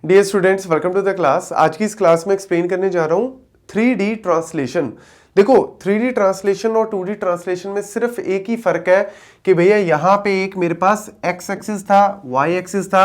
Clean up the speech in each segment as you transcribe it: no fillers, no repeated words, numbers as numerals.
Dear students, welcome to the class. आज की इस क्लास में एक्सप्लेन करने जा रहा हूं 3D ट्रांसलेशन। देखो 3D ट्रांसलेशन और 2D ट्रांसलेशन में सिर्फ एक ही फर्क है कि भैया यहाँ पे एक मेरे पास x एक्सिस था, y एक्सिस था।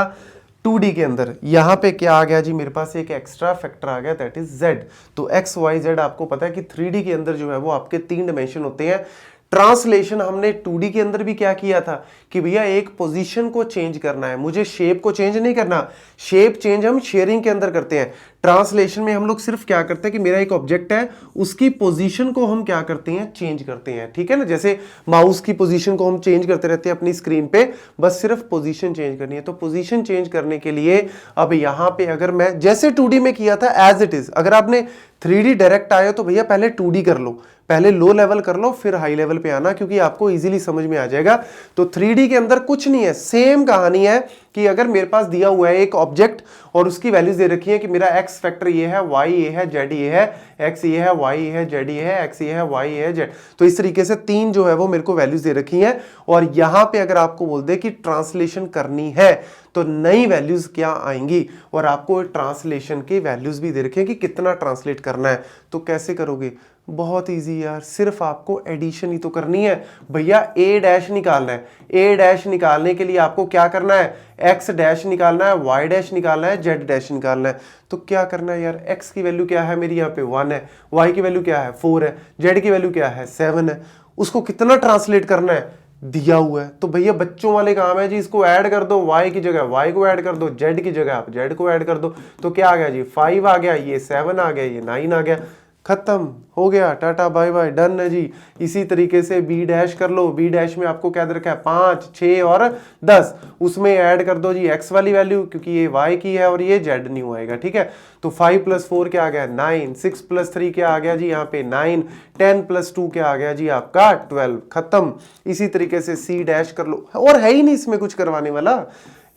2D के अंदर यहाँ पे क्या आ गया जी, मेरे पास एक एक्स्ट्रा फैक्टर आ गया, दैट इज z। तो x y z आपको पता है कि 3D के अंदर जो है वो आपके 3 डायमेंशन होते हैं। ट्रांसलेशन हमने 2D के अंदर भी क्या किया था कि भैया एक पोजीशन को चेंज करना है, मुझे शेप को चेंज नहीं करना। शेप चेंज हम शेयरिंग के अंदर करते हैं। ट्रांसलेशन में हम लोग सिर्फ क्या करते हैं कि मेरा एक ऑब्जेक्ट है, उसकी पोजीशन को हम क्या करते हैं, चेंज करते हैं। ठीक है ना, जैसे माउस की पोजीशन को हम चेंज करते रहते हैं अपनी स्क्रीन पे, बस सिर्फ पोजीशन चेंज करनी है। तो पोजीशन चेंज करने के लिए अब यहां पे अगर मैं जैसे 2D में किया था एज इट इज, अगर आपने 3D डायरेक्ट आए तो भैया पहले 2D कर लो, पहले लो लेवल कर लो, फिर हाई लेवल पे आना, क्योंकि आपको इजीली समझ में आ जाएगा। तो 3D के अंदर कुछ नहीं है, सेम कहानी है कि अगर मेरे पास दिया हुआ है एक ऑब्जेक्ट और उसकी वैल्यूज दे रखी है कि मेरा x फैक्टर ये है, y ये है, z ये है, x ये है, y ये है, z ये है, x ये है, y ये है, z। तो इस तरीके से तीन जो है वो मेरे को वैल्यूज दे रखी हैं। और यहां पे अगर आपको बोल दे कि ट्रांसलेशन करनी है तो नई वैल्यूज क्या आएंगी, और आपको ट्रांसलेशन की वैल्यूज भी दे रखे हैं कि कितना ट्रांसलेट करना है। तो कैसे करोगे? बहुत इजी यार, सिर्फ आपको एडिशन ही तो करनी है भैया। a डैश निकालना है, a डैश निकालने के लिए आपको क्या करना है, x डैश निकालना है, y डैश निकालना है, z डैश निकालना है। तो क्या करना है यार, x की वैल्यू क्या है मेरी यहाँ पे 1 है, y की वैल्यू क्या है 4 है, z की वैल्यू क्या है 7 है। उसको कितना ट्रांसलेट करना है दिया हुआ है। तो भैया बच्चों वाले काम है जी, इसको ऐड कर दो, y की जगह y को ऐड कर दो, z की जगह आप z को ऐड कर दो। तो क्या आ गया जी, 5 आ गया, ये 7 आ गया, ये 9 आ गया, खत्म हो गया, टाटा बाय बाय, डन है जी। इसी तरीके से बी डैश कर लो, बी डैश में आपको क्या दे रखा है 5, 6 और 10, उसमें ऐड कर दो जी x वाली वैल्यू, क्योंकि ये y की है और ये z न्यू आएगा। ठीक है, तो 5 + 4 क्या आ गया 9, 6 + 3 क्या आ गया जी यहाँ पे 9, 10 + 2 क्या आ गया जी आपका 12, खत्म। इसी तरीके से सी डैश कर लो, और है ही नहीं इसमें कुछ करवाने वाला।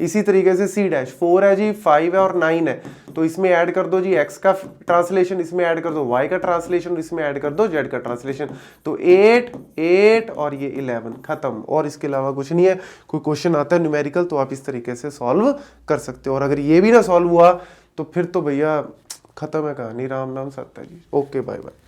इसी तरीके से सी डैश 4 है जी, 5 है और 9 है, तो इसमें ऐड कर दो जी x का ट्रांसलेशन, इसमें ऐड कर दो y का ट्रांसलेशन, इसमें ऐड कर दो z का ट्रांसलेशन। तो 8, 8 और ये 11, खत्म। और इसके अलावा कुछ नहीं है। कोई क्वेश्चन आता है न्यूमेरिकल तो आप इस तरीके से सॉल्व कर सकते हो, और अगर ये भी ना सॉल्व हुआ तो फिर तो भैया खत्म है कहानी, राम नाम सत्य है जी। Okay, bye bye.